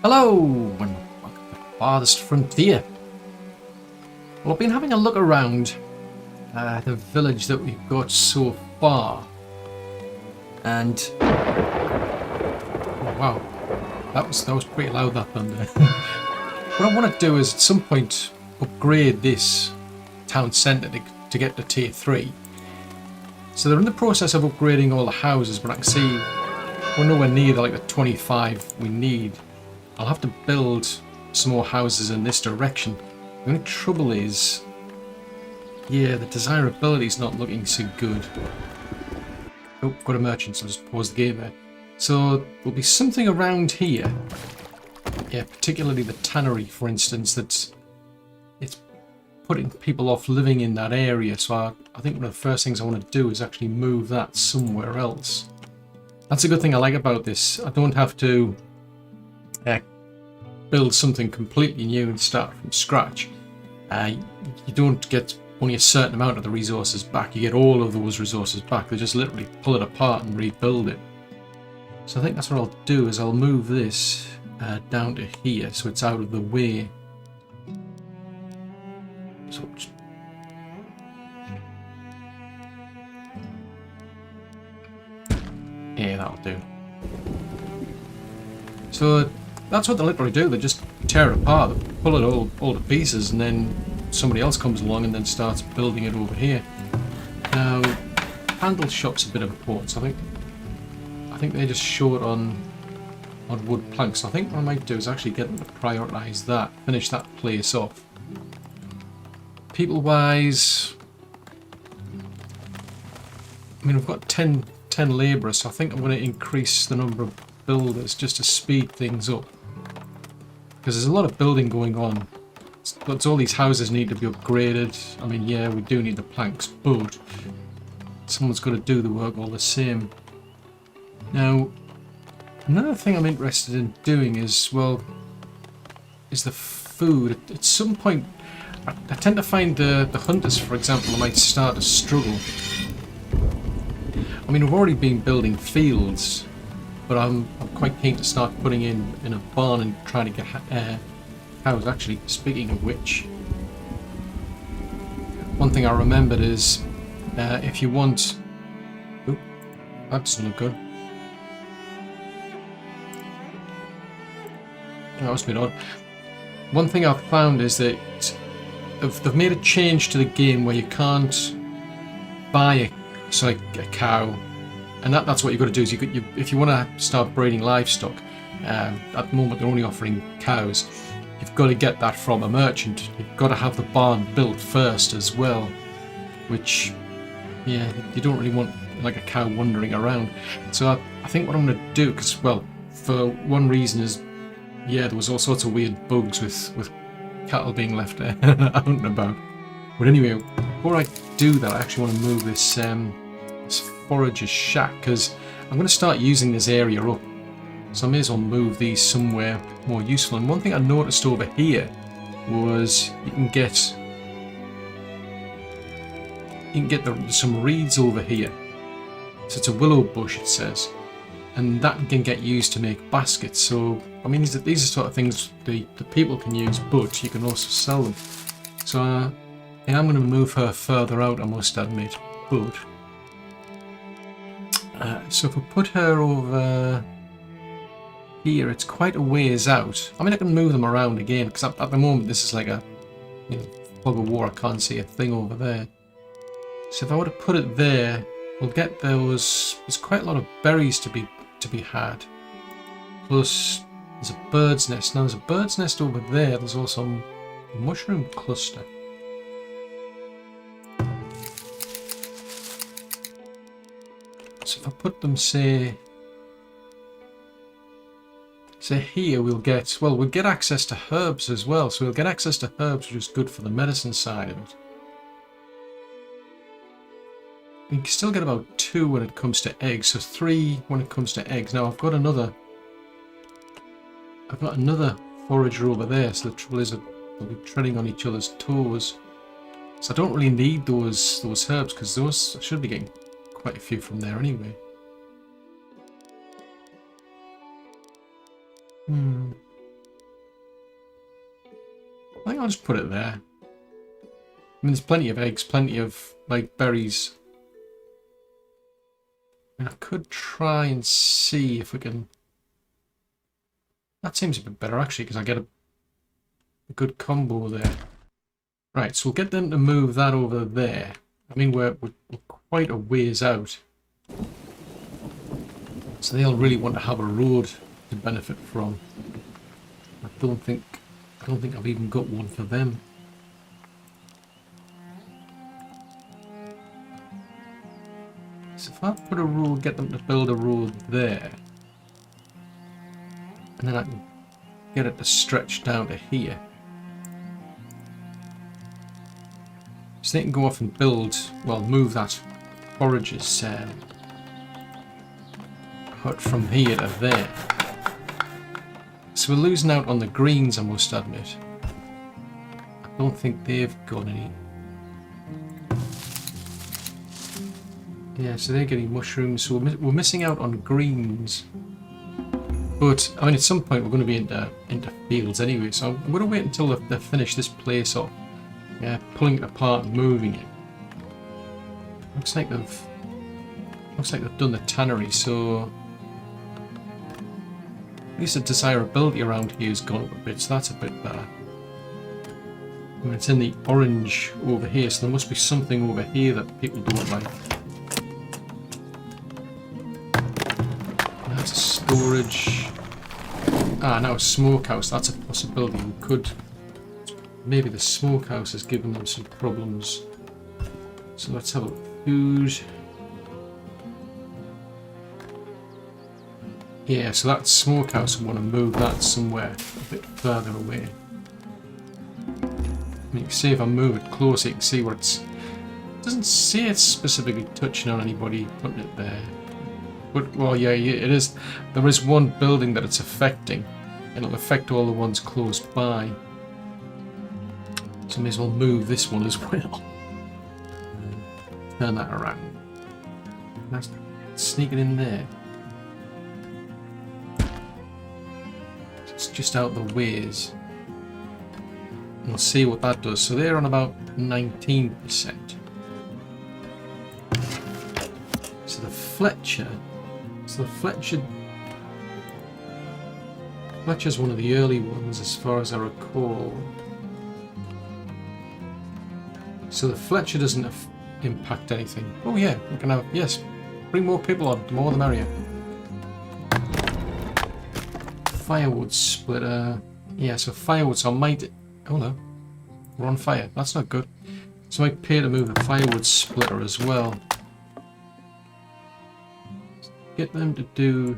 Hello, and welcome to Farthest Frontier. Well, I've been having a look around the village that we've got so far, and oh, wow, that was pretty loud, that thunder. What I want to do is at some point upgrade this town centre to get to tier 3. So they're in the process of upgrading all the houses, but I can see we're nowhere near the 25 we need. I'll have to build some more houses in this direction. The only trouble is, yeah, the desirability is not looking so good. Oh, got a merchant, so I'll just pause the game there. So there'll be something around here. Yeah, particularly the tannery, for instance, that it's putting people off living in that area. So I think one of the first things I want to do is actually move that somewhere else. That's a good thing I like about this. I don't have to build something completely new and start from scratch. You don't get only a certain amount of the resources back. You get all of those resources back. They just literally pull it apart and rebuild it. So I think that's what I'll do, is I'll move this down to here so it's out of the way. So just... yeah, that'll do. So that's what they literally do. They just tear it apart, they pull it all to pieces, and then somebody else comes along and then starts building it over here. Now, handle shop's a bit of a port, so I think they're just short on wood planks. So I think what I might do is actually get them to prioritise that, finish that place off. People-wise, I mean, we've got 10 labourers, so I think I'm going to increase the number of builders just to speed things up. Because there's a lot of building going on. But all these houses need to be upgraded. I mean, yeah, we do need the planks, but someone's got to do the work all the same. Now, another thing I'm interested in doing is, well, is the food. At some point, I tend to find the hunters, for example, might start to struggle. I mean, we've already been building fields, but I'm quite keen to start putting in a barn and trying to get cows. Actually, speaking of which, one thing I remembered is if you want... oop, that doesn't look good. That was a bit odd. One thing I've found is that they've made a change to the game where you can't buy a cow. And that's what you've got to do, is if you want to start breeding livestock, at the moment they're only offering cows, you've got to get that from a merchant. You've got to have the barn built first as well, which, yeah, you don't really want like a cow wandering around. So I think what I'm going to do, because, well, for one reason is, yeah, there was all sorts of weird bugs with cattle being left out and about. But anyway, before I do that, I actually want to move this forager's shack, because I'm going to start using this area up, so I may as well move these somewhere more useful. And one thing I noticed over here was you can get some reeds over here. So it's a willow bush, it says, and that can get used to make baskets. So I mean, these are sort of things the people can use, but you can also sell them. So and I'm going to move her further out, I must admit, but so if I put her over here, it's quite a ways out. I mean, I can move them around again, because at the moment this is like a fog of war. I can't see a thing over there. So if I were to put it there, we'll get those. There's quite a lot of berries to be had. Plus, there's a bird's nest. Now there's a bird's nest over there. There's also a mushroom cluster. So if I put them, say here, we'll get access to herbs as well. So we'll get access to herbs, which is good for the medicine side of it. We can still get about 2 when it comes to eggs, so 3 when it comes to eggs. Now I've got another forager over there, so the trouble is that they'll be treading on each other's toes. So I don't really need those herbs, because those I should be getting quite a few from there anyway. think I'll just put it there. I mean, there's plenty of eggs, plenty of, like, berries. And I could try and see if we can... That seems a bit better, actually, because I get a good combo there. Right, so we'll get them to move that over there. I mean, we're quite a ways out. So they'll really want to have a road to benefit from. I don't think I've even got one for them. So if I put a road, get them to build a road there, and then I can get it to stretch down to here. So they can go off and build, well, move that forager's hut from here to there. So we're losing out on the greens, I must admit. I don't think they've got any. Yeah, so they're getting mushrooms, so we're missing out on greens. But, I mean, at some point we're going to be into fields anyway, so I'm going to wait until they finish this place off. Yeah, pulling it apart and moving it. Looks like they've done the tannery, so at least the desirability around here has gone up a bit, so that's a bit better. I mean, it's in the orange over here, so there must be something over here that people don't like. That's a storage. Ah, now a smokehouse. That's a possibility. We could. Maybe the smokehouse has given them some problems. So let's have a look. Food. Yeah, so that smokehouse, I want to move that somewhere a bit further away. I mean, you can see if I move it closer, you can see where it's... It doesn't say it's specifically touching on anybody putting it there. But, well, yeah, it is. There is one building that it's affecting. It'll affect all the ones close by. So I may as well move this one as well. Turn that around. That's sneaking in there. It's just out the ways. We'll see what that does. So they're on about 19%. So the Fletcher. So the Fletcher's one of the early ones as far as I recall. So the Fletcher doesn't impact anything. Oh yeah, we can have, yes, bring more people on, the more the merrier. Firewood splitter. Yeah, so firewood, so I might... Oh no, we're on fire, that's not good. So I might pay to move the firewood splitter as well. Get them to do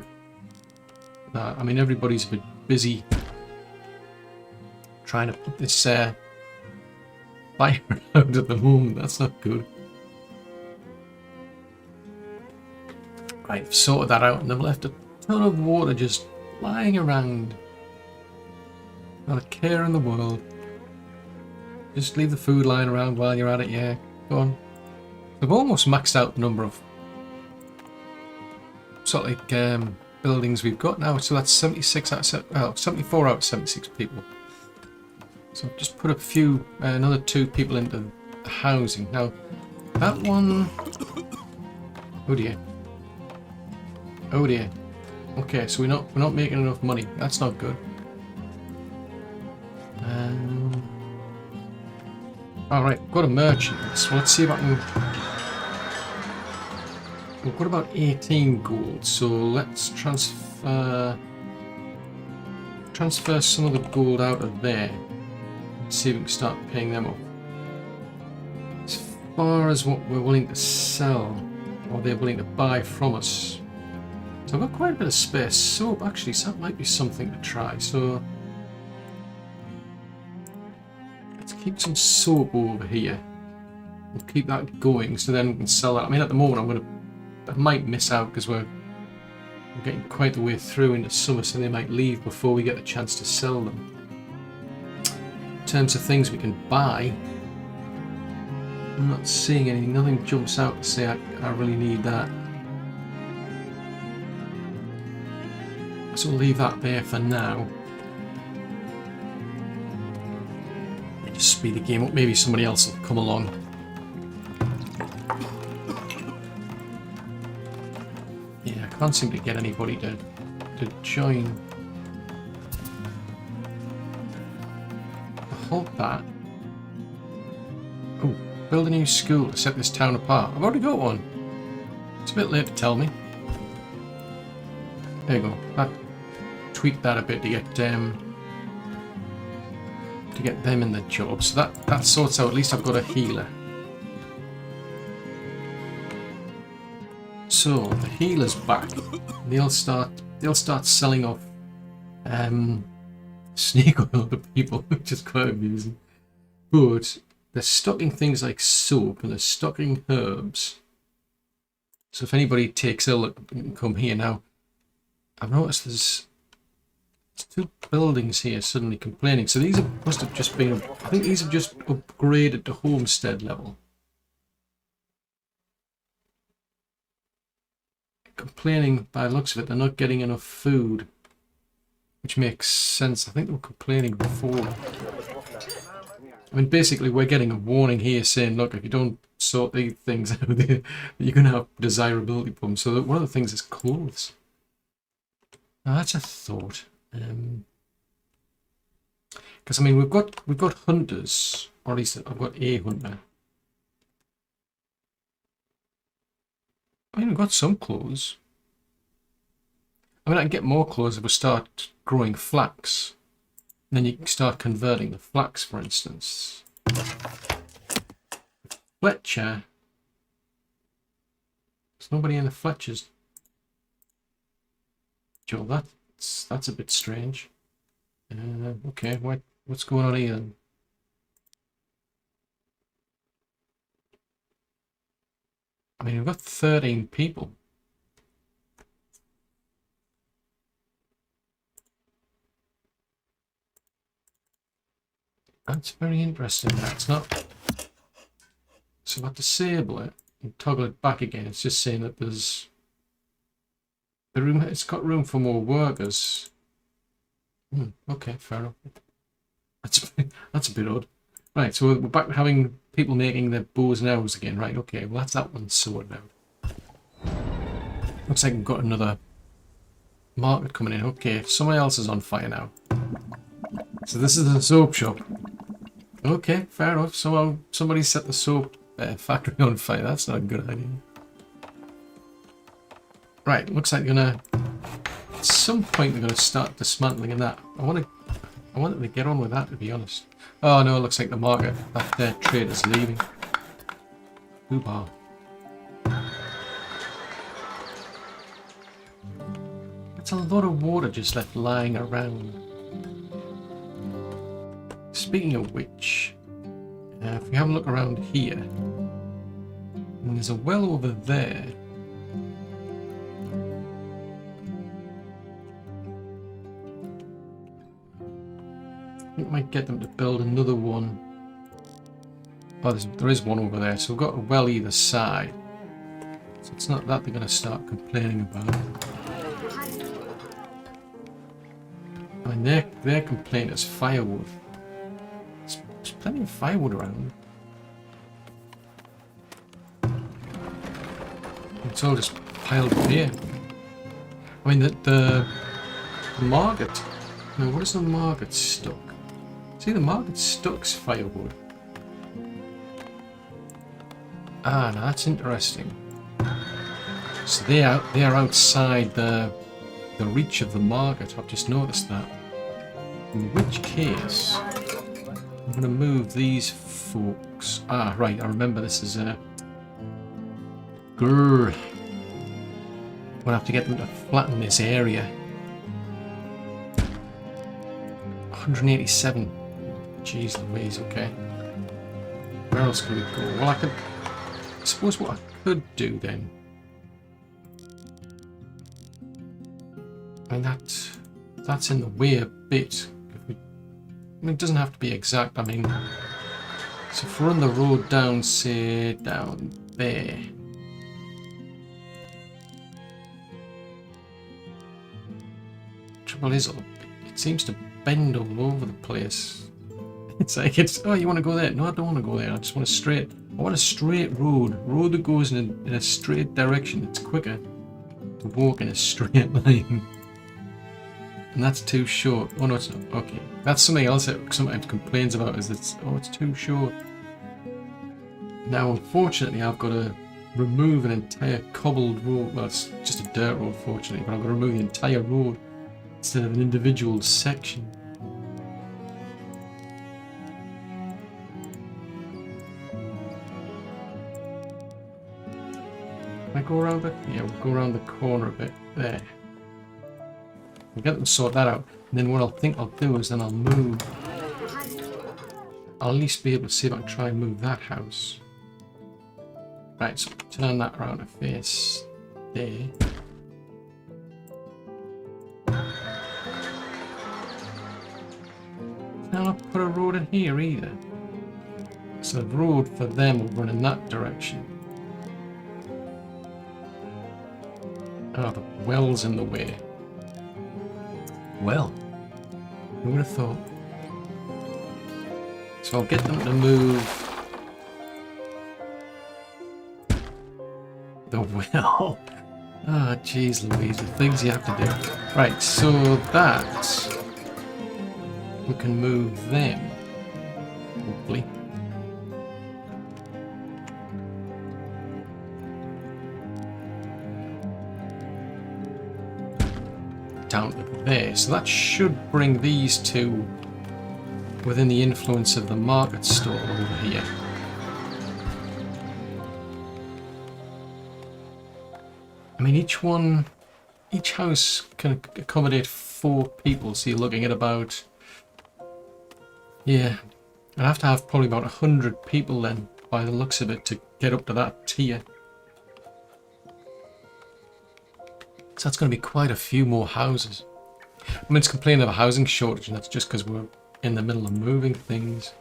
that. I mean, everybody's a bit busy trying to put this fire out at the moment. That's not good. Right, I've sorted that out and they've left a ton of water just lying around. Not a care in the world. Just leave the food lying around while you're at it, yeah. Go on. They've almost maxed out the number of sort of like buildings we've got now. So that's 76 out of 74 out of 76 people. So I've just put a few, another 2 people into the housing. Now, that one... Oh dear. Oh dear. Okay, so we're not making enough money. That's not good. Alright, got a merchant. So let's see if I can... We've got about 18 gold, so let's transfer some of the gold out of there. Let's see if we can start paying them off. As far as what we're willing to sell, or they're willing to buy from us. So I've got quite a bit of space. Soap, actually, so that might be something to try. So let's keep some soap over here. We'll keep that going, so then we can sell that. I mean, at the moment, I might miss out because we're getting quite the way through into summer, so they might leave before we get a chance to sell them. In terms of things we can buy, I'm not seeing anything. Nothing jumps out to say I really need that. So we'll leave that there for now. Just speed the game up. Maybe somebody else will come along. Yeah, I can't seem to get anybody to join. I hope that. Oh, build a new school to set this town apart. I've already got one. It's a bit late to tell me. There you go. That tweaked that a bit to get them in the job. So that sorts out. At least I've got a healer. So the healer's back. They'll start selling off snake oil to people, which is quite amusing. But they're stocking things like soap and they're stocking herbs. So if anybody takes ill, come here now. I've noticed there's 2 buildings here suddenly complaining. So these must have just been, I think these have just upgraded to homestead level. Complaining by the looks of it, they're not getting enough food. Which makes sense. I think they were complaining before. I mean, basically we're getting a warning here saying, look, if you don't sort these things out, you're going to have desirability problems. So one of the things is clothes. Now that's a thought. Because I mean, we've got hunters, or at least I've got a hunter. I mean, we've got some clothes. I mean, I can get more clothes if we start growing flax. And then you can start converting the flax, for instance. Fletcher. There's nobody in the Fletchers. Joe, that's a bit strange. Okay, what's going on here then? I mean, we've got 13 people. That's very interesting. That's not. So if I disable it and toggle it back again, it's just saying that there's the room. It's got room for more workers. Okay, fair enough. That's a bit odd. Right, so we're back to having people making their bows and arrows again. Right, okay, well that's that one sorted out. Looks like we've got another market coming in. Okay, someone else is on fire now. So this is the soap shop. Okay, fair enough. So somebody set the soap factory on fire. That's not a good idea. Right, looks like they're gonna. At some point, they're gonna start dismantling that. I want them to get on with that, to be honest. Oh no, it looks like the market, that trader's leaving. Hoo-ha. That's a lot of water just left lying around. Speaking of which, if we have a look around here, and there's a well over there. I think I might get them to build another one. Oh, there is one over there, so we've got a well either side. So it's not that they're going to start complaining about. I mean, their complaint is firewood. There's plenty of firewood around. It's all just piled up here. I mean, the market. No, what is the market stock? See, the market stock's firewood. Ah, now that's interesting. So they are outside the reach of the market. I've just noticed that. In which case, I'm going to move these folks. Ah, right. I remember this is a. Grrr. I'm going to have to get them to flatten this area. 187. Jeez Louise, okay. Where else could we go? Well, I suppose what I could do then. I mean, that's in the way a bit. I mean, it doesn't have to be exact. I mean, so if we're on the road down, say, down there. Trouble is, it seems to bend all over the place. It's like, oh, you want to go there? No, I don't want to go there. I just want a straight. I want a straight road. Road that goes in a straight direction. It's quicker to walk in a straight line. And that's too short. Oh no, it's not. Okay. That's something else that sometimes complains about is that it's too short. Now, unfortunately, I've got to remove an entire cobbled road. Well, it's just a dirt road, fortunately, but I've got to remove the entire road instead of an individual section. Can I go around it? Yeah, we'll go around the corner a bit. There. We'll get them to sort that out. And then what I'll think I'll do is then I'll move. I'll at least be able to see if I can try and move that house. Right, so turn that around to face there. Now not put a road in here either. So the road for them will run in that direction. Oh, the well's in the way. Well, who would have thought? So I'll get them to move the well. Ah, jeez Louise, the things you have to do. Right, so that we can move them, hopefully. Down to there, so that should bring these two within the influence of the market store over here. I mean, each house can accommodate 4 people, so you're looking at about, yeah, I'd have to have probably about 100 people then, by the looks of it, to get up to that tier. So that's going to be quite a few more houses. I mean, it's complaining of a housing shortage, and that's just because we're in the middle of moving things.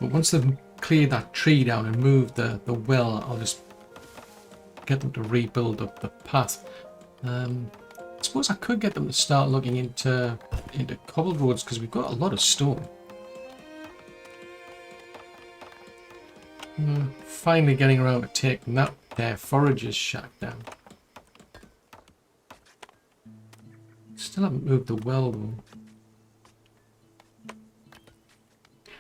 But once they've cleared that tree down and moved the well, I'll just get them to rebuild up the path. I suppose I could get them to start looking into cobbled roads, because we've got a lot of stone. Finally getting around to taking that there forager's shack down. Still haven't moved the well though.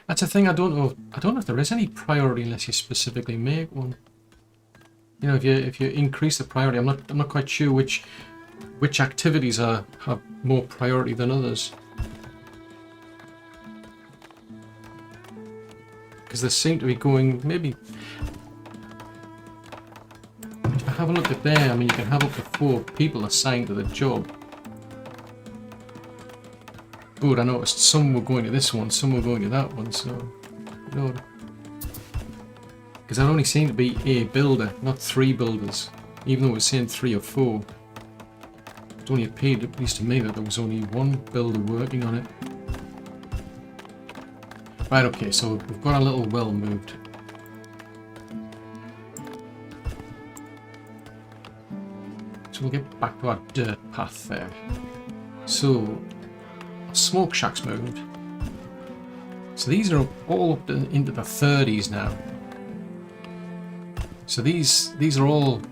That's a thing I don't know if there is any priority unless you specifically make one. You know, if you increase the priority, I'm not quite sure which activities have more priority than others. Because they seem to be going, maybe if I have a look at there, I mean, you can have up to 4 people assigned to the job. But I noticed some were going to this one, some were going to that one, so Lord. Because there only seemed to be a builder, not 3 builders, even though it was saying 3 or 4. It only appeared, at least to me, that there was only 1 builder working on it. Right, okay, so we've got our little well moved. So we'll get back to our dirt path there. So, our smoke shack's moved. So these are all up into the 30s now. So these are all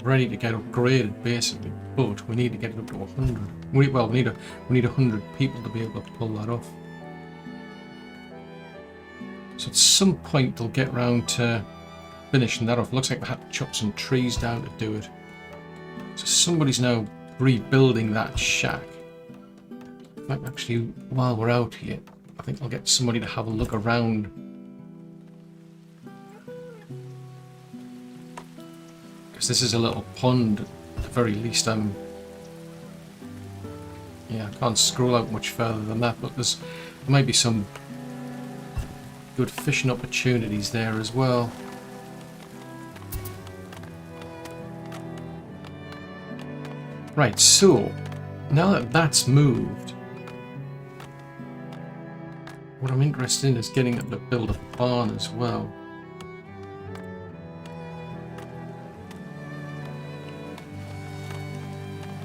ready to get upgraded, basically, but we need to get it up to 100. We need 100 people to be able to pull that off. So at some point they'll get round to finishing that off. Looks like they had to chop some trees down to do it. So somebody's now rebuilding that shack. In fact, actually, while we're out here, I think I'll get somebody to have a look around. Because this is a little pond, at the very least. Yeah, I can't scroll out much further than that, but there might be some good fishing opportunities there as well. Right, so now that that's moved, what I'm interested in is getting them to build a barn as well.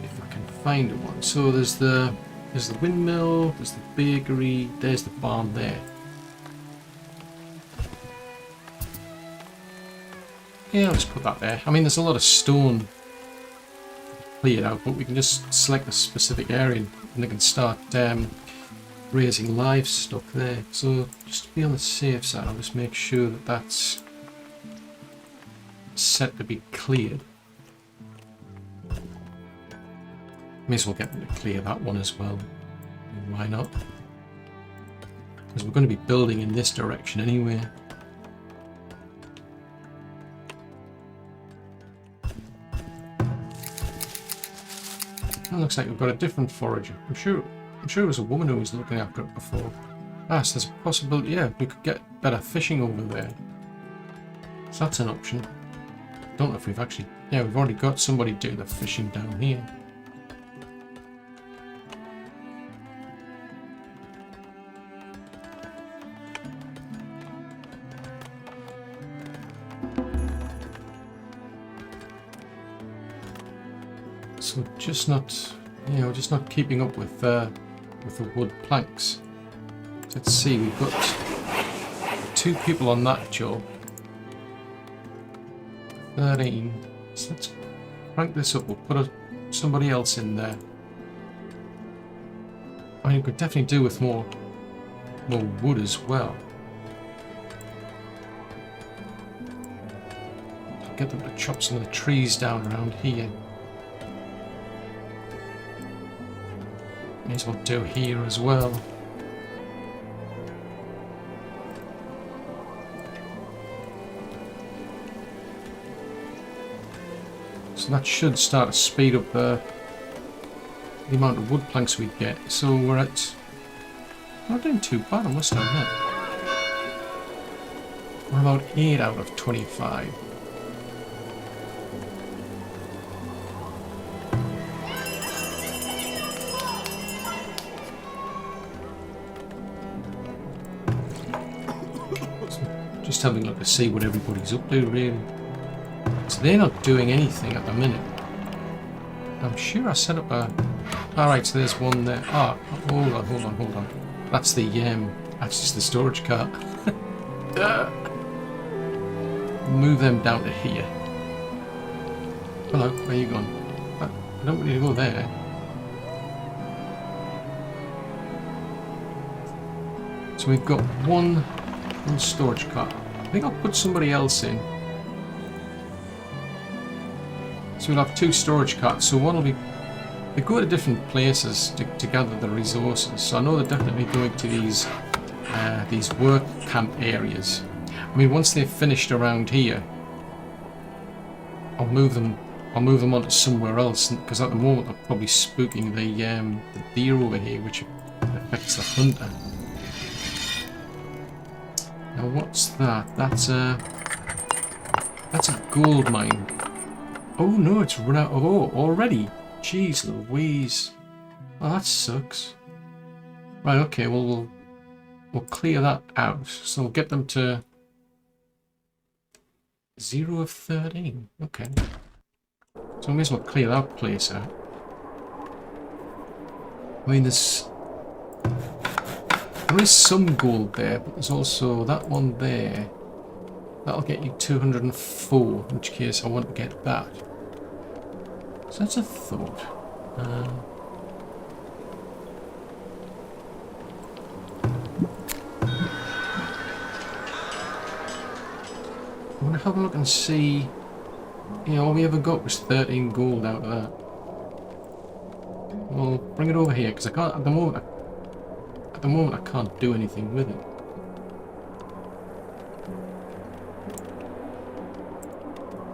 If I can find one. So there's the windmill, there's the bakery, there's the barn there. Yeah, I'll just put that there. I mean, there's a lot of stone cleared out, but we can just select a specific area and they can start raising livestock there. So just to be on the safe side, I'll just make sure that that's set to be cleared. May as well get them to clear that one as well. Why not? Because we're going to be building in this direction anyway. It looks like we've got a different forager. I'm sure it was a woman who was looking after it before. Ah, so there's a possibility, yeah, we could get better fishing over there. So that's an option. Don't know if we've actually... Yeah, we've already got somebody doing the fishing down here. So just not, you know, just not keeping up with the wood planks. Let's see, we've got 2 people on that job. 13. So let's crank this up. We'll put somebody else in there. I mean, we could definitely do with more wood as well. Get them to chop some of the trees down around here. May as well do here as well. So that should start to speed up the amount of wood planks we get. So we're at... Not doing too bad, I must admit. We're about 8 out of 25. Just having a look to see what everybody's up to, really. So they're not doing anything at the minute. I'm sure I set up a... Alright, so there's one there. Ah, hold on. That's just the storage cart. Move them down to here. Hello, where are you going? I don't need to go there. So we've got one storage cart. I think I'll put somebody else in. So we'll have 2 storage carts. So one will be... They go to different places to gather the resources. So I know they're definitely going to these work camp areas. I mean, once they've finished around here, I'll move them onto somewhere else. Because at the moment they're probably spooking the deer over here, which affects the hunter. Now what's that? That's a gold mine. Oh no, it's run out of ore already. Jeez Louise. Oh, that sucks. Right, okay, well we'll clear that out. So we'll get them to 0 of 13. Okay. So we may as well clear that place out. I mean, there is some gold there, but there's also that one there. That'll get you 204, in which case I want to get that. So that's a thought. I'm going to have a look and see... You know, all we ever got was 13 gold out of that. Well, bring it over here, because I can't... At the moment I can't do anything with it.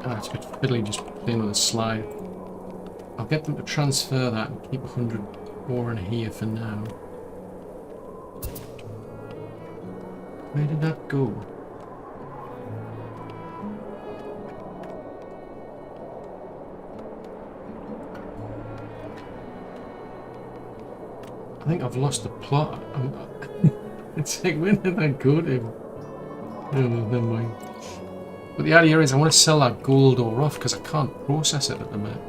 Ah, it's a bit fiddly just playing with a slide. I'll get them to transfer that and keep 100 ore in here for now. Where did that go? I think I've lost the plot. It's like, when did I go to? Oh, never mind. But the idea is I want to sell that gold ore off because I can't process it at the minute.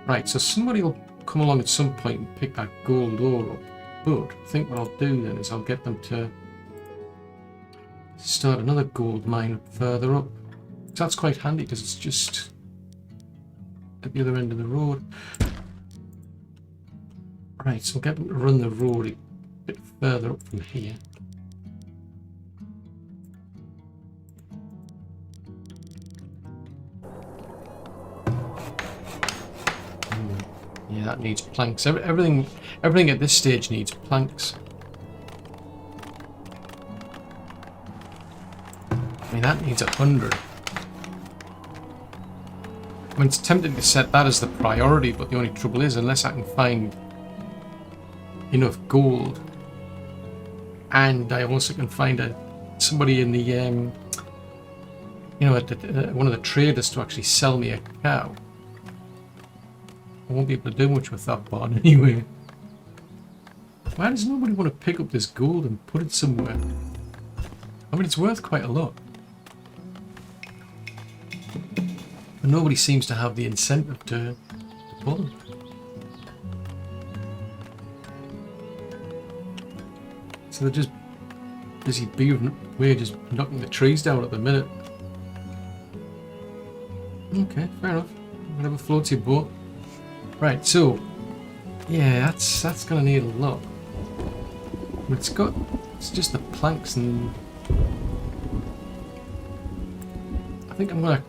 Right, so somebody will come along at some point and pick that gold ore up. But I think what I'll do then is I'll get them to start another gold mine further up. So that's quite handy because it's just at the other end of the road. Right, so I'll get them to run the road a bit further up from here. Yeah, that needs planks. Everything at this stage needs planks. I mean, that needs 100. I mean, it's tempting to set that as the priority, but the only trouble is, unless I can find enough gold, and I also can find somebody in the, you know, one of the traders to actually sell me a cow, I won't be able to do much with that barn anyway. Why does nobody want to pick up this gold and put it somewhere? I mean, it's worth quite a lot. But nobody seems to have the incentive to pull it. So they're just busy beavering away, just knocking the trees down at the minute. Okay, fair enough. Whatever floats your boat. Right, so yeah, that's gonna need a lot. But it's just the planks, and I think I'm gonna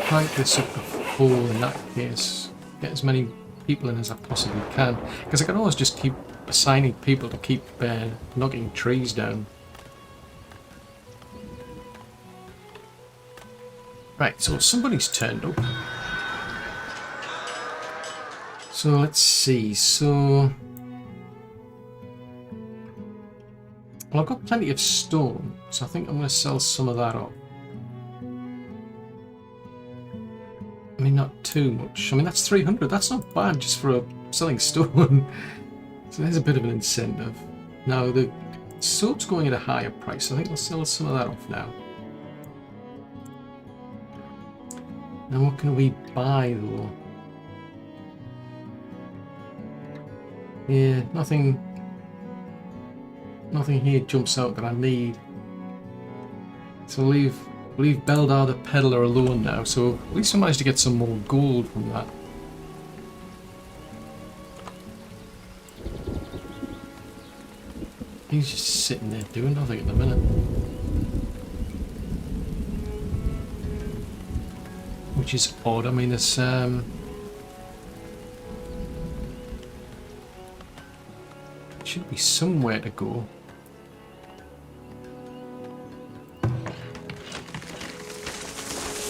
crank this up to full in that case. Get as many people in as I possibly can, because I can always just keep assigning people to keep knocking trees down. Right, so somebody's turned up. So let's see, well, I've got plenty of stone, so I think I'm going to sell some of that off. I mean, not too much. I mean, that's 300, that's not bad just for selling stone. So there's a bit of an incentive. Now, the soap's going at a higher price, so I think I'll sell some of that off now. Now, what can we buy, though? Yeah, nothing here jumps out that I need. So leave Beldar the peddler alone now. So at least I managed to get some more gold from that. He's just sitting there doing nothing at the minute. Which is odd. I mean, there's should be somewhere to go.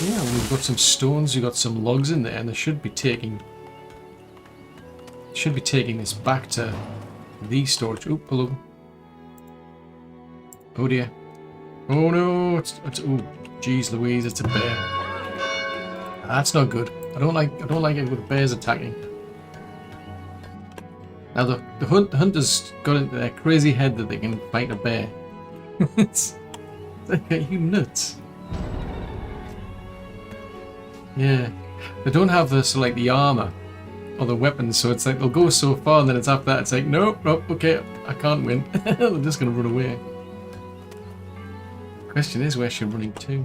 Yeah, we've got some stones, we've got some logs in there, and they should be taking this back to the storage. Oh, hello. Oh dear. Oh no, it's oh jeez Louise, it's a bear. That's not good. I don't like it with bears attacking. Now the hunters got into their crazy head that they can fight a bear. It's like, are you nuts? Yeah, they don't have the armor or the weapons, so it's like they'll go so far, and then it's after that it's like nope, okay, I can't win. They're just gonna run away. Question is, where's she running to?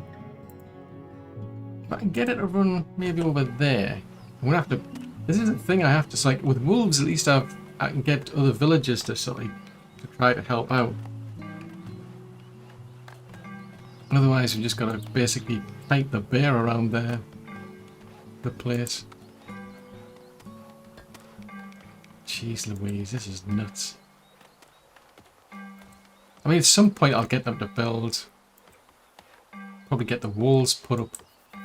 If I can get it to run maybe over there, I'm gonna have to. This is the thing I have to, like with wolves, at least I can get other villagers to to try to help out. Otherwise, we're just gonna basically fight the bear around the place. Jeez Louise, this is nuts. I mean, at some point I'll get them to build. Probably get the walls put up,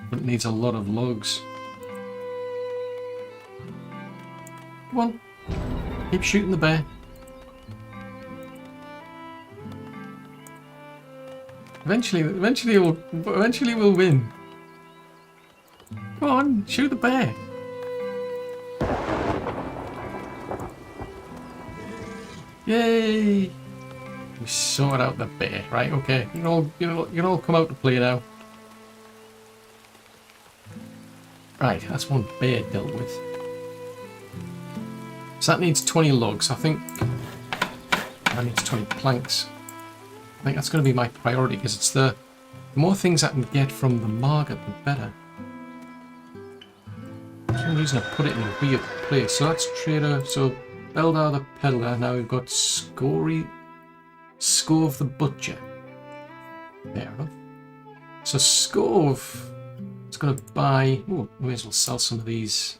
but it needs a lot of logs. Come on. Keep shooting the bear. Eventually we'll win. Come on, shoot the bear. Yay! We sorted out the bear, right? Okay, you can all come out to play now. Right, that's one bear dealt with. So that needs 20 logs. I think that needs 20 planks. I think that's going to be my priority because it's the more things I can get from the market, the better. For some reason I put it in a weird place. So that's trader. So Beldar the peddler. Now we've got Scove the butcher. Fair enough. So Scove is going to buy. Oh, we may as well sell some of these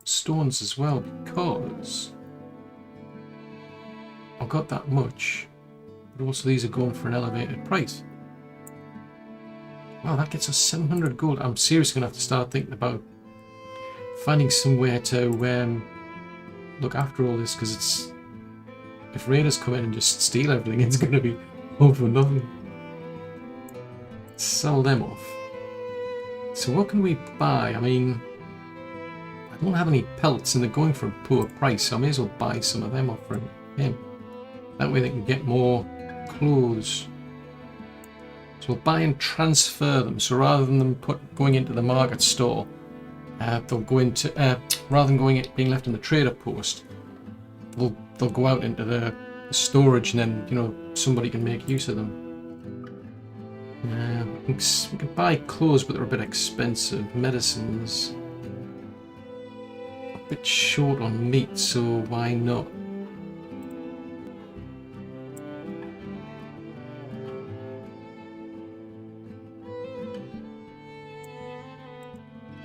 stones as well because I've got that much. But also these are going for an elevated price. Wow, that gets us 700 gold. I'm seriously going to have to start thinking about finding somewhere to look after all this, because it's, if raiders come in and just steal everything, it's going to be all for nothing. Sell them off. So what can we buy? I mean, I don't have any pelts and they're going for a poor price, so I may as well buy some of them off from him. That way they can get more clothes. So we'll buy and transfer them. So rather than them going into the market store, they'll go into rather than being left in the trader post, they'll go out into the storage, and then somebody can make use of them. We can buy clothes, but they're a bit expensive. Medicines, a bit short on meat, so why not?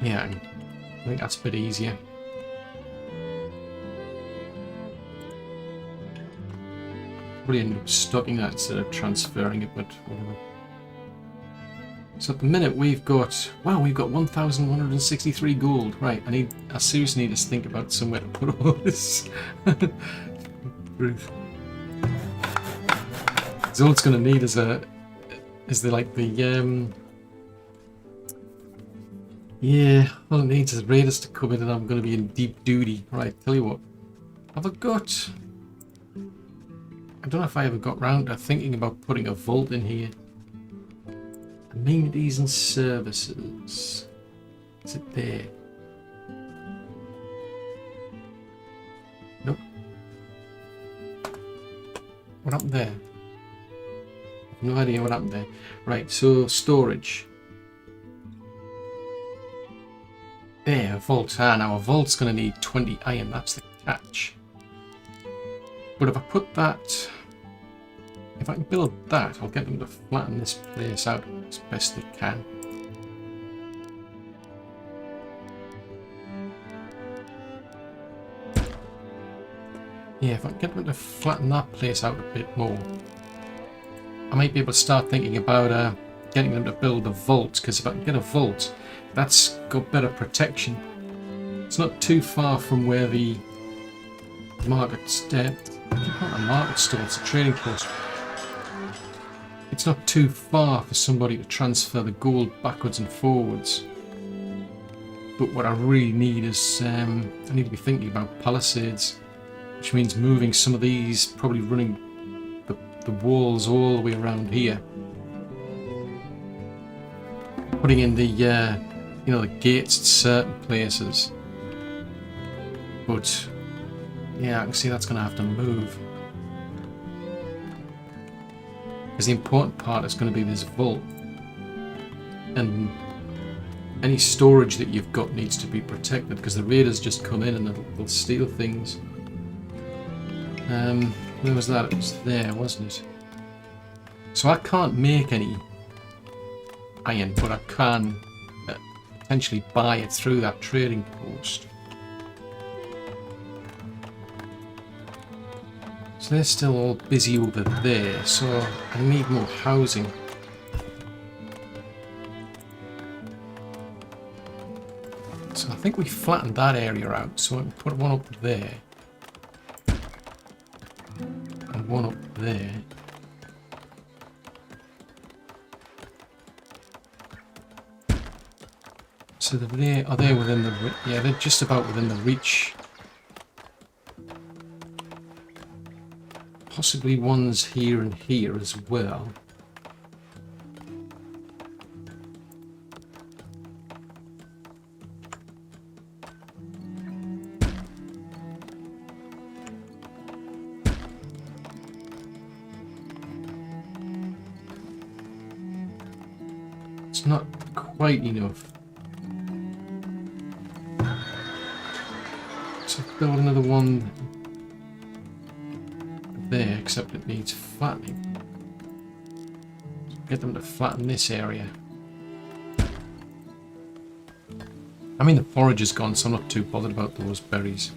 Yeah, I think that's a bit easier. Probably end up stocking that instead of transferring it, but whatever. So at the minute we've got 1,163 gold. Right, I seriously need to think about somewhere to put all this. So all it's going to need is all it needs is raiders to come in, and I'm going to be in deep duty. Right, tell you what. I don't know if I ever got round to thinking about putting a vault in here. Amenities and services. Is it there? Nope. What happened there? I've no idea what happened there. Right, so storage. There, a vault. Now a vault's going to need 20 iron. That's the catch. But if I put that... If I can build that, I'll get them to flatten this place out as best they can. Yeah, if I can get them to flatten that place out a bit more, I might be able to start thinking about getting them to build a vault, because if I can get a vault, that's got better protection. It's not too far from where the market's dead. Not a market store, it's a trading post. It's not too far for somebody to transfer the gold backwards and forwards. But what I really need is, I need to be thinking about palisades, which means moving some of these, probably running the walls all the way around here. Putting in the, the gates at certain places. But, yeah, I can see that's going to have to move. Because the important part is going to be this vault. And any storage that you've got needs to be protected, because the raiders just come in and they'll steal things. Where was that? It was there, wasn't it? So I can't make any iron, but I can potentially buy it through that trading post. So they're still all busy over there, so I need more housing. So I think we flattened that area out, so I can put one up there. And one up there. So are they within the... Yeah, they're just about within the reach. Possibly ones here and here as well. It's not quite enough. So build another one there, except it needs flattening. Get them to flatten this area. I mean, the forage is gone, so I'm not too bothered about those berries.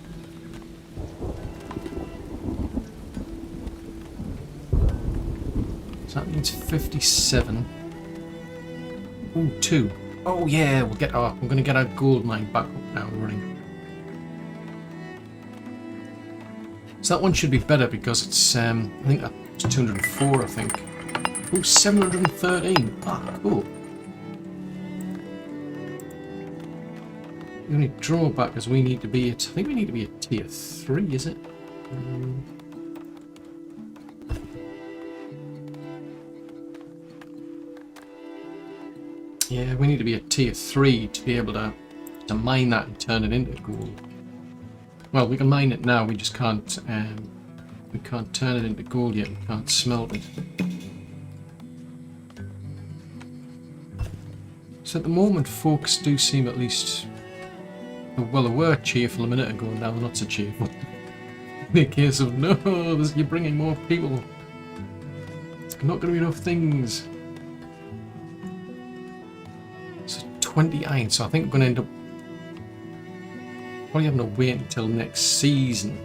So that means 57. Ooh, 2. Oh yeah, we're going to get our gold mine back up now and running. So that one should be better because it's, I think that's 204, I think. Ooh, 713. Ah, cool. The only drawback is we need to be at, I think we need to be at tier 3, is it? Yeah, we need to be at tier 3 to be able to mine that and turn it into gold. Well, we can mine it now, we just can't turn it into gold yet, we can't smelt it. So at the moment, folks do seem at least, well, they were cheerful a minute ago, and now they're not so cheerful. In the case of, no, you're bringing more people. It's not going to be enough things. So 20 iron, so I think we're going to end up probably having to wait until next season.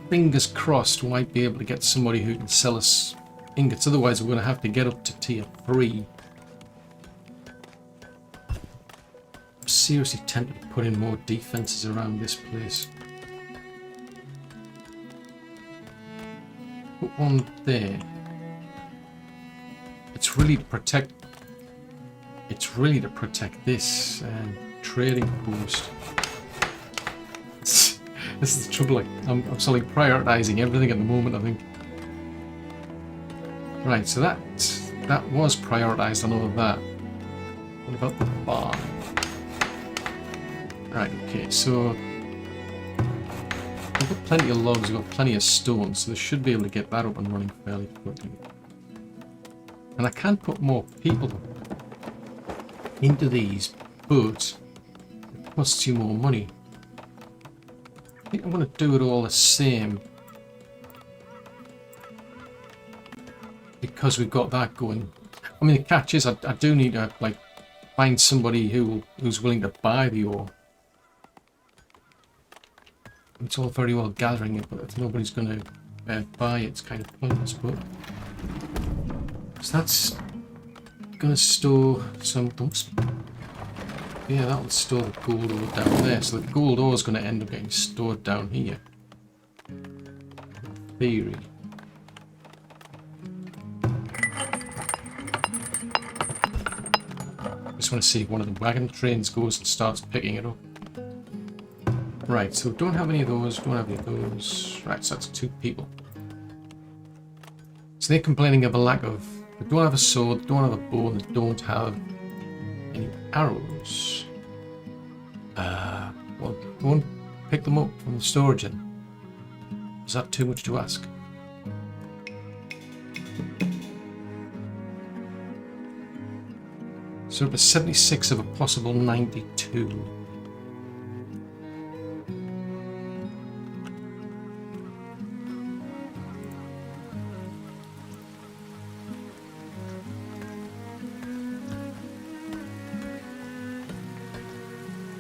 Fingers crossed we might be able to get somebody who can sell us ingots, otherwise we're going to have to get up to tier 3. I'm seriously tempted to put in more defences around this place. Put one there. It's really to protect this trading post. This is the trouble. I'm sort of prioritising everything at the moment, I think. Right, so that was prioritised on all of that. What about the barn? Right, okay, so we've got plenty of logs, we've got plenty of stone, so they should be able to get that up and running fairly quickly. And I can put more people into these, but it costs you more money. I think I'm going to do it all the same because we've got that going. I mean, the catch is I do need to like find somebody who's willing to buy the ore. It's all very well gathering it, but if nobody's going to buy it, it's kind of pointless. But so that's going to store some. Yeah, that'll store the gold ore down there. So the gold ore is going to end up getting stored down here. In theory. Just want to see if one of the wagon trains goes and starts picking it up. Right, so don't have any of those, don't have any of those. Right, so that's 2 people. So they're complaining of a lack of, they don't have a sword, they don't have a bow, and they don't have any arrows. Well, go and pick them up from the storage then. Is that too much to ask? So it was 76 of a possible 92.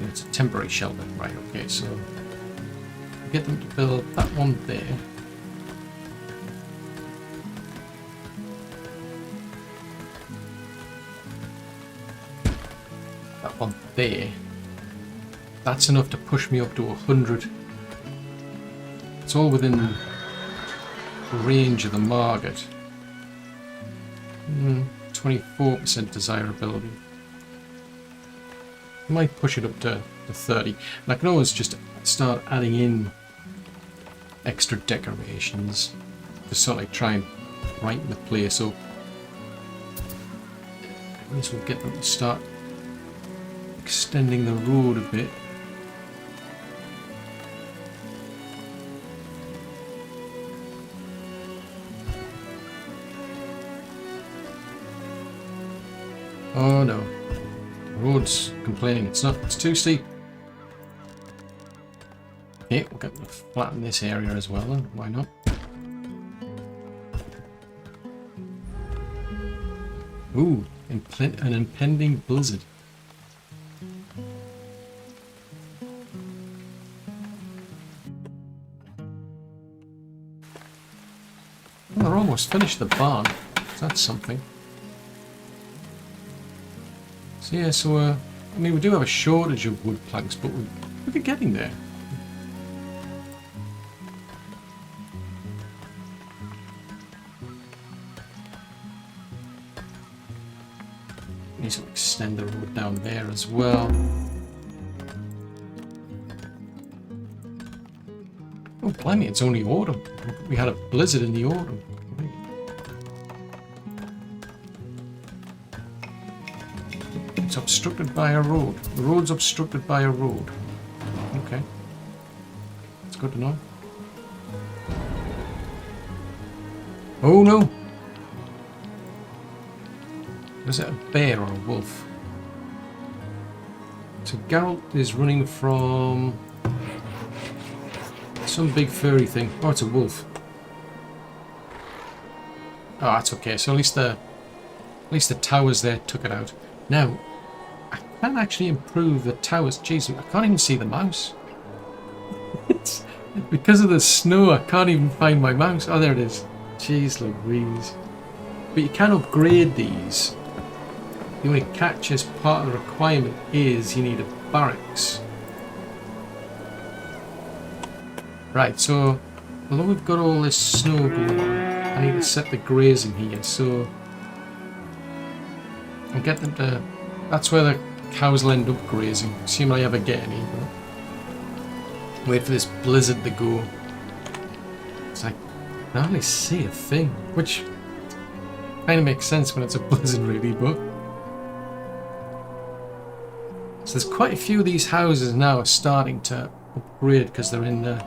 It's a temporary shelter, right? Okay, so get them to build that one there. That one there. That's enough to push me up to 100. It's all within the range of the market. 24% desirability. I might push it up to 30. And I can always just start adding in extra decorations to sort of like try and brighten the place up. At least we'll get them to start extending the road a bit. Oh no. The road's complaining. It's not. It's too steep. Okay, we're going to flatten this area as well then. Why not? Ooh, an impending blizzard. Well, they're almost finished the barn. So that's something. So yeah, I mean, we do have a shortage of wood planks, but we're getting there. Need to extend the road down there as well. Oh, blimey, it's only autumn. We had a blizzard in the autumn. It's obstructed by a road. The road's obstructed by a road. Okay. That's good to know. Oh no! Is it a bear or a wolf? So Geralt is running from some big furry thing. Oh, it's a wolf. Oh, that's okay. So at least the towers there took it out. Now, I can actually improve the towers. Jeez, I can't even see the mouse. It's because of the snow. I can't even find my mouse. Oh, there it is. Jeez Louise. But you can upgrade these. The only catch as part of the requirement is you need a barracks. Right, so although we've got all this snow going on, I need to set the grazing here, so I'll get them to... That's where the cows will end up grazing, assuming I ever get any. Wait for this blizzard to go. It's like, I can hardly see a thing, which kind of makes sense when it's a blizzard really, but... So there's quite a few of these houses now are starting to upgrade because they're in the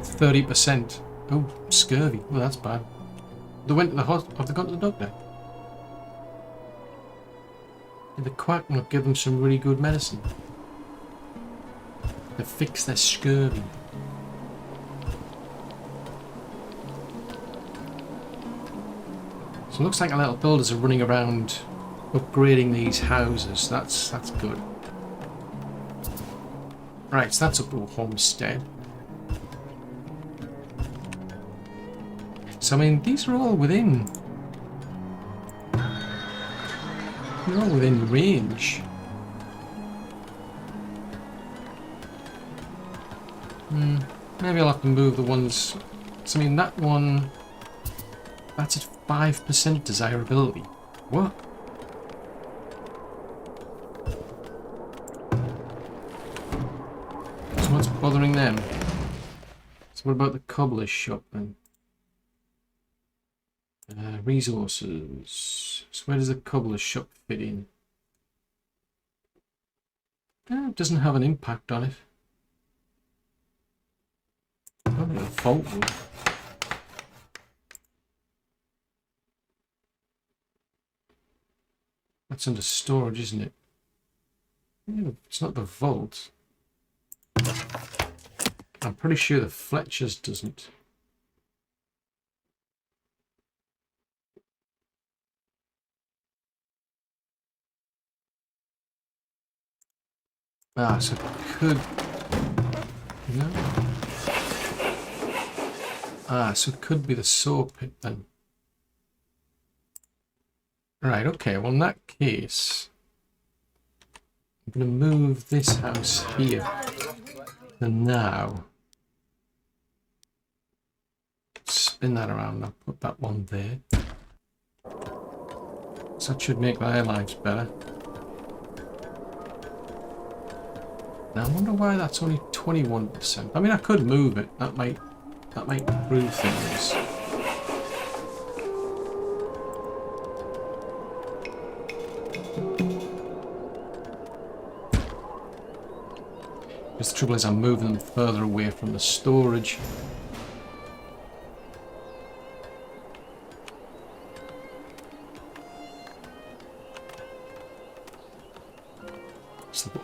30%. Oh, scurvy. Well, that's bad. They went to the hospital. Have they gone to the doctor? Did the quack not give them some really good medicine to fix their scurvy? So it looks like our little builders are running around upgrading these houses. That's good. Right, so that's up to a homestead. So I mean, these are all within... They're all within range. Maybe I'll have to move the ones... So I mean, that one... That's at 5% desirability. What? What's bothering them? So what about the cobbler's shop then? Resources. So where does the cobbler's shop fit in? It doesn't have an impact on it. Probably a fault would. That's under storage, isn't it? Yeah, it's not the vault. I'm pretty sure the Fletcher's doesn't. Ah, so it could... No. Ah, so it could be the saw pit then. Right, okay, well in that case... I'm going to move this house here. And now... Spin that around, I'll put that one there. So that should make their lives better. Now I wonder why that's only 21%. I mean, I could move it. That might improve things. Because the trouble is I'm moving them further away from the storage.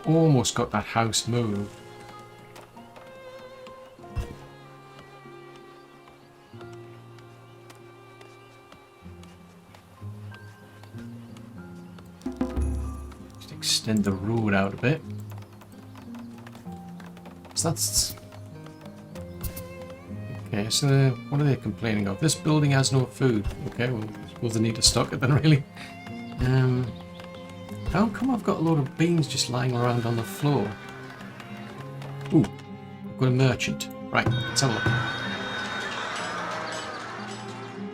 almost got that house moved. Just extend the road out a bit. So that's... Okay, so what are they complaining of? This building has no food. Okay, well, I suppose they need to stock it then, really. How come I've got a load of beans just lying around on the floor? Ooh, I've got a merchant. Right, let's have a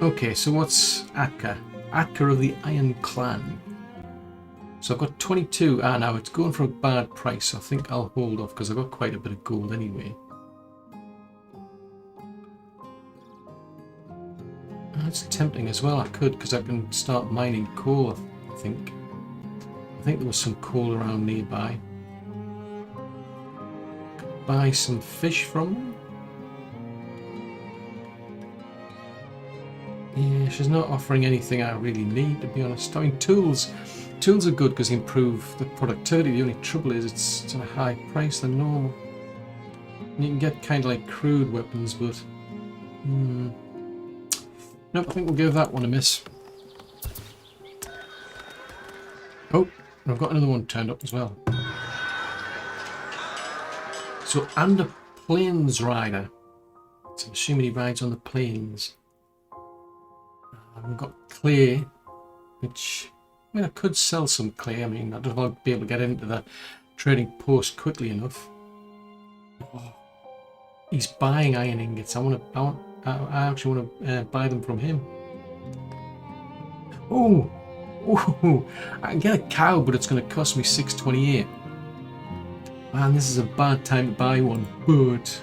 look. Okay, so what's Atka? Atka of the Iron Clan. So I've got 22. Ah, now it's going for a bad price. So I think I'll hold off because I've got quite a bit of gold anyway. That's tempting as well. I could because I can start mining coal, I think. I think there was some coal around nearby. Could buy some fish from them. Yeah, she's not offering anything I really need, to be honest. I mean, tools are good because they improve the productivity. The only trouble is it's at a higher price than normal. And you can get kind of like crude weapons, but... Nope, I think we'll give that one a miss. Oh, I've got another one turned up as well. So, and a plains rider. So I'm assuming he rides on the plains. We've got clay, which... I mean, I could sell some clay. I mean, I don't know if I'll be able to get into the trading post quickly enough. Oh, he's buying iron ingots. I actually want to buy them from him. Oh, I can get a cow, but it's going to cost me 628. Man, this is a bad time to buy one. But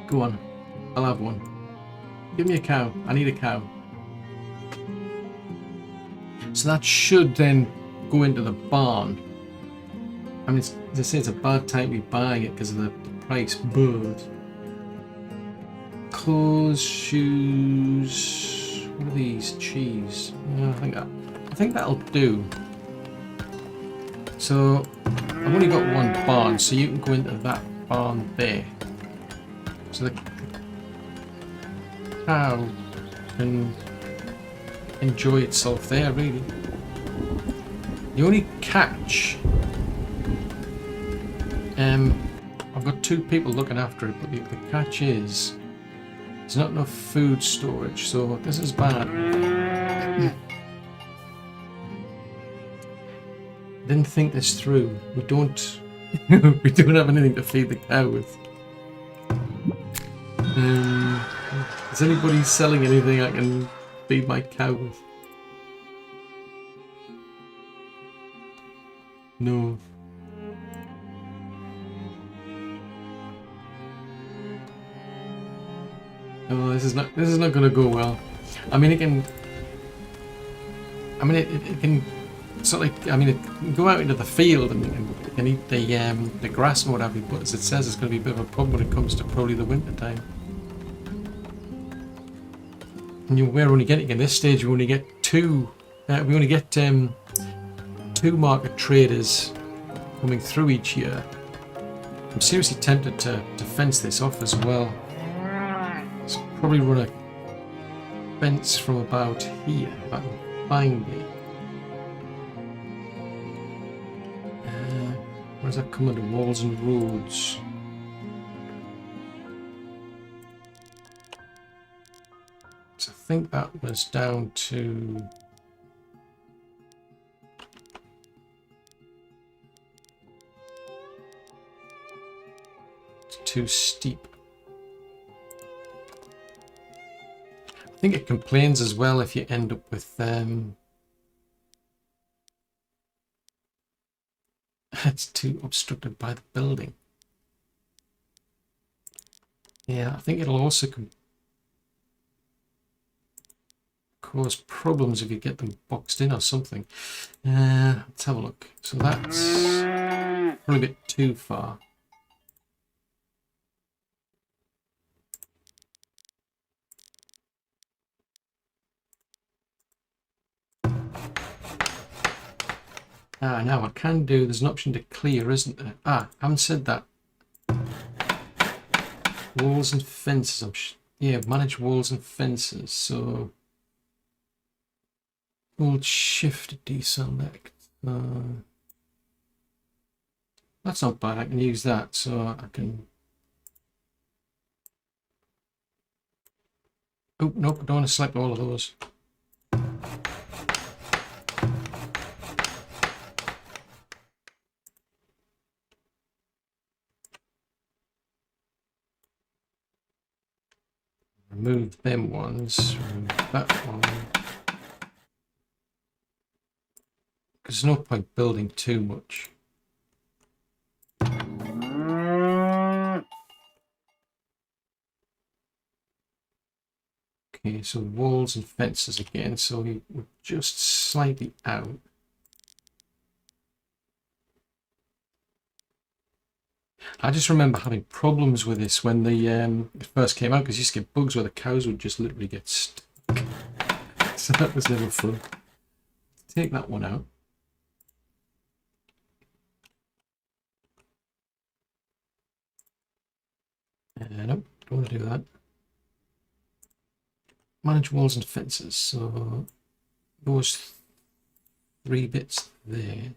go on, I'll have one. Give me a cow. I need a cow. So that should then go into the barn. I mean, as I say, it's a bad time to be buying it because of the price, but... Clothes, shoes... What are these? Cheese. Yeah, I think that'll do. So, I've only got one barn, so you can go into that barn there. So the cow can enjoy itself there, really. The only catch... I've got 2 people looking after it, but the catch is there's not enough food storage, so this is bad. Didn't think this through. We don't we don't have anything to feed the cow with. Is anybody selling anything I can feed my cow with? No. Oh, this is not going to go well. I mean, it can sort of, I mean, it can go out into the field and it can eat the grass and what have you. But as it says, it's going to be a bit of a problem when it comes to probably the winter time. And we're only getting at this stage. We only get 2. We only get 2 market traders coming through each year. I'm seriously tempted to fence this off as well. So probably run a fence from about here, if I can find it. Where does that come under? Walls and roads. So I think that was down to... It's too steep. I think it complains as well if you end up with it's too obstructed by the building. Yeah, I think it'll also cause problems if you get them boxed in or something. Let's have a look. So that's probably a bit too far. Now I can do, there's an option to clear, isn't there? I haven't said that. Walls and fences. Yeah, manage walls and fences. So hold shift to deselect. That's not bad. I can use that, so I can. Oh nope, I don't want to select all of those. Remove them ones, remove that one. Because there's no point building too much. Okay, so walls and fences again, so we're just slightly out. I just remember having problems with this when it first came out, because you used to get bugs where the cows would just literally get stuck. So that was never fun. Take that one out. Nope, don't want to do that. Manage walls and fences. So those 3 bits there.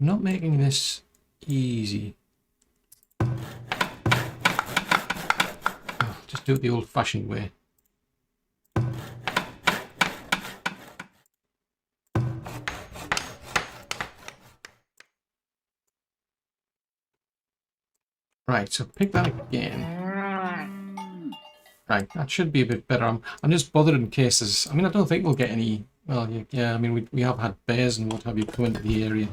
I'm not making this easy. Just do it the old-fashioned way. Right, so pick that again. Right, that should be a bit better. I'm just bothered in case there's... I mean, I don't think we'll get any... Well, yeah, I mean, we have had bears and what have you come into the area.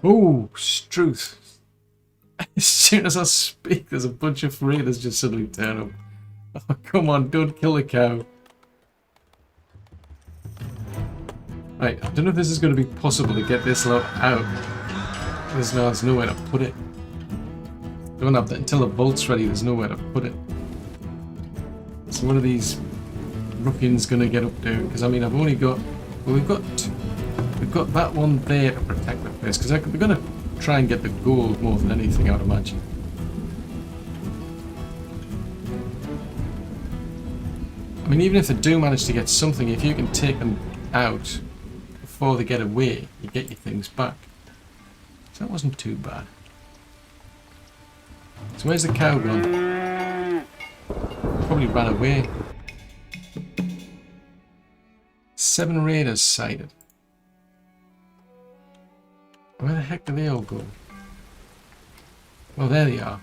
Oh, Struth. As soon as I speak, there's a bunch of raiders just suddenly turn up. Oh, come on, don't kill the cow. Right, I don't know if this is going to be possible to get this lot out. There's nowhere to put it. Don't have that until the bolt's ready. There's nowhere to put it. So what are these ruffians going to get up to? Because I mean, I've only got. Well, we've got that one there to protect the place. Because we're going to try and get the gold more than anything, I would imagine. I mean, even if they do manage to get something, if you can take them out before they get away, you get your things back. So that wasn't too bad. So where's the cow gone? Probably ran away. 7 raiders sighted. Where the heck do they all go? Oh, there they are.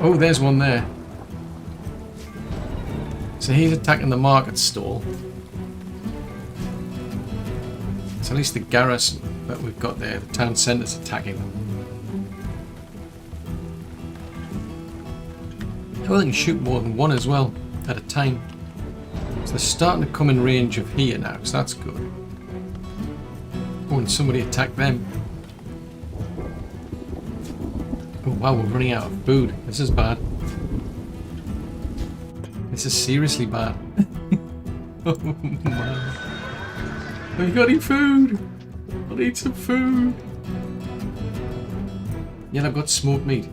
Oh, there's one there. So he's attacking the market stall. So at least the garrison that we've got there, the town centre's attacking them. Oh, they can shoot more than one as well at a time. So they're starting to come in range of here now, so that's good. Oh, and somebody attacked them. Oh wow, we're running out of food. This is bad. This is seriously bad. Oh man. Have you got any food? I need some food. Yeah, I've got smoked meat.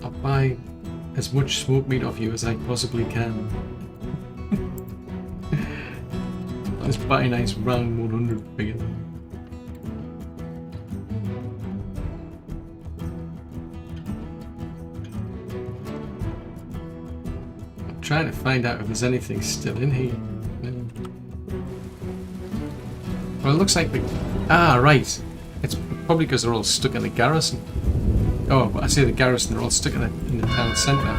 I'll buy as much smoked meat off you as I possibly can. Let's buy a nice round 100 figure. I'm trying to find out if there's anything still in here. Well, it looks like the... Ah, right. It's probably because they're all stuck in the garrison. Oh, I say the garrison, they're all stuck in the town centre.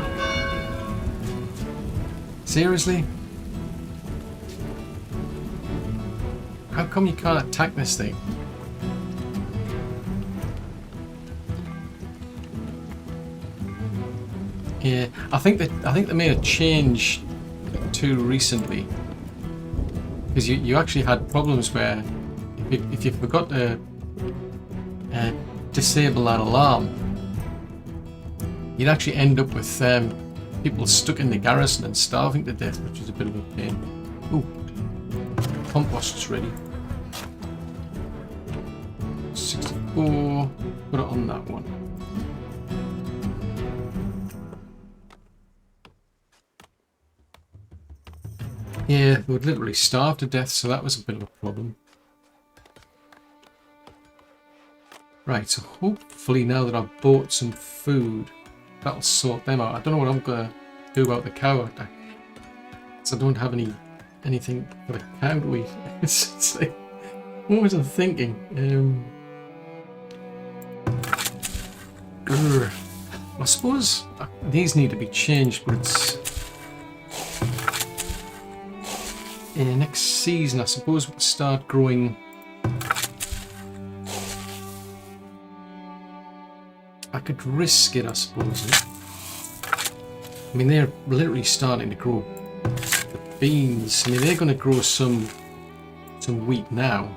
How come you can't attack this thing? Yeah, I think they made a change too recently, because you actually had problems where if you forgot to disable that alarm, you'd actually end up with people stuck in the garrison and starving to death, which is a bit of a pain. Ooh, compost's ready. 64. Put it on that one. Yeah, they would literally starve to death, so that was a bit of a problem. Right, so hopefully now that I've bought some food, that'll sort them out. I don't know what I'm gonna do about the cow attack, because I don't have anything for the cow to eat. It's like, what was I thinking? I suppose these need to be changed, but it's next season. I suppose we'll start growing. I could risk it, I suppose. I mean, they're literally starting to grow the beans. I mean, they're going to grow some wheat now.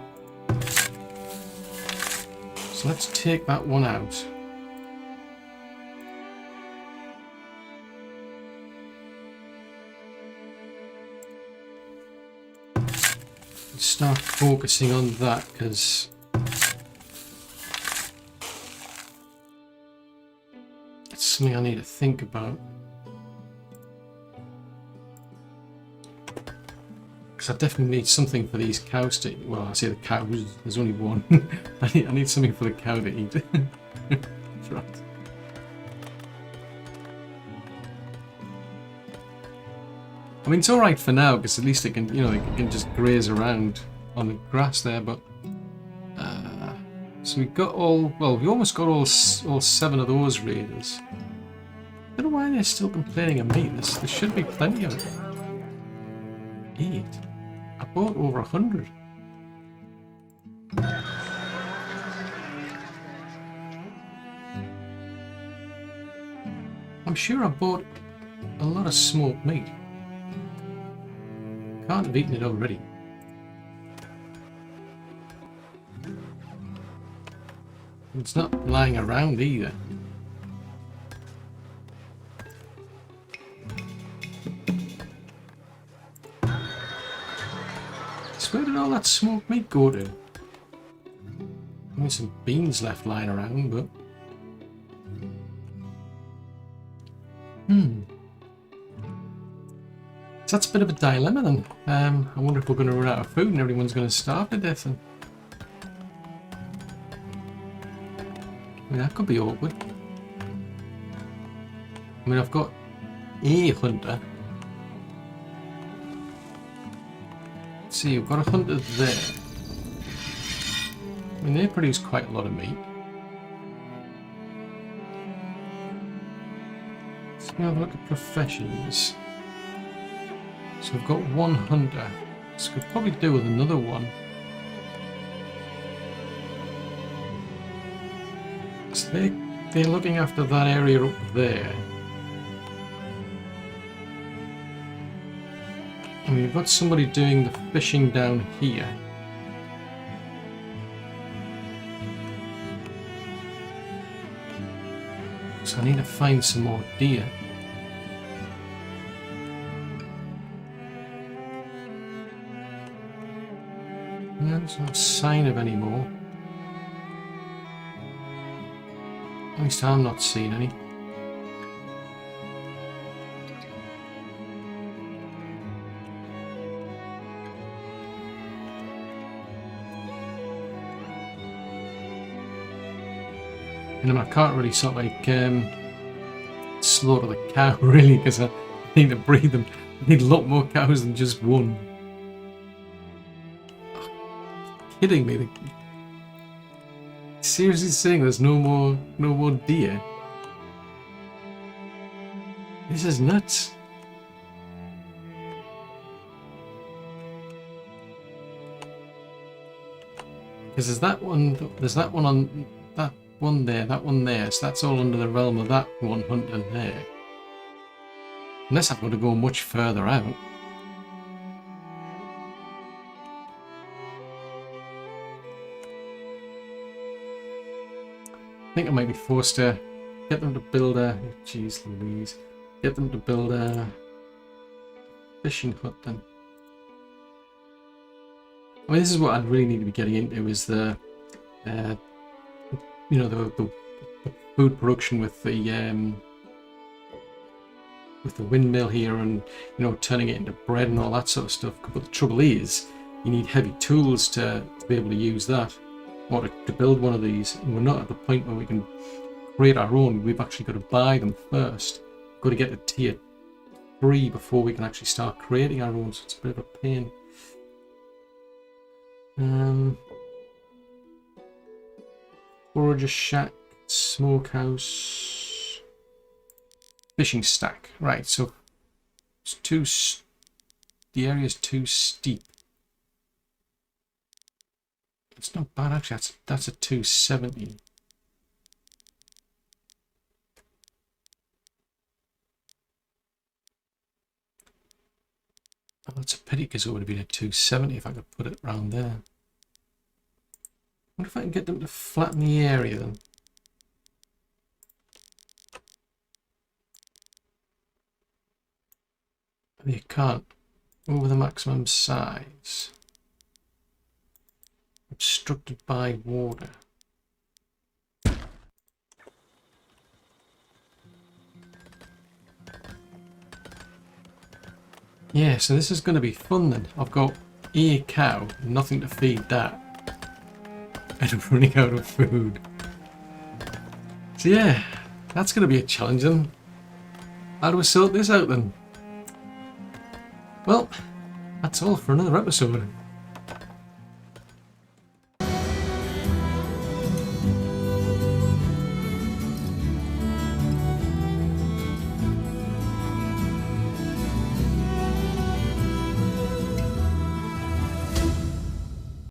So let's take that one out. Start focusing on that, because it's something I need to think about. Because I definitely need something for these cows to eat. Well, I say the cows, there's only one. I need something for the cow to eat. That's right. I mean, it's all right for now, because at least it can, it can just graze around on the grass there. But so we got we almost got all 7 of those raiders. I don't know why they're still complaining of meat. There should be plenty of it. 8. I bought over 100. I'm sure I bought a lot of smoked meat. Can't have eaten it already. It's not lying around either. So where did all that smoked meat go to? There's some beans left lying around, but... So that's a bit of a dilemma then. I wonder if we're going to run out of food and everyone's going to starve to death. And... I mean, that could be awkward. I mean, I've got a hunter. Let's see, we've got a hunter there. I mean, they produce quite a lot of meat. Let's have a look at professions. So we've got 1 hunter. So we could probably do with another one. So they're looking after that area up there. And we've got somebody doing the fishing down here. So I need to find some more deer. No, there's no sign of any more. At least I'm not seeing any. And I can't really sort of like slaughter the cow really, because I need to breed them. I need a lot more cows than just one. Kidding me? Seriously saying there's no more deer? This is nuts. Because there's that one on that one there, that one there, so that's all under the realm of that one hunter there. Unless I've got to go much further out. I think I might be forced to get them to build a... Jeez Louise. Get them to build a fishing hut then. I mean, this is what I'd really need to be getting into, is the... you know, the food production with the windmill here, and you know, turning it into bread and all that sort of stuff. But the trouble is, you need heavy tools to be able to use that, or to build one of these. And we're not at the point where we can create our own. We've actually got to buy them first. We've got to get to tier 3 before we can actually start creating our own. So it's a bit of a pain. Forager shack, smokehouse, fishing stack. Right, so it's the area's too steep. It's not bad actually. That's a 270. Oh, that's a pity, because it would have been a 270 if I could put it around there. I wonder if I can get them to flatten the area then. You can't. Over the maximum size. Obstructed by water. Yeah, so this is going to be fun then. I've got a cow, nothing to feed that. And I'm running out of food. So yeah, that's going to be a challenge then. How do we sort this out then? Well, that's all for another episode.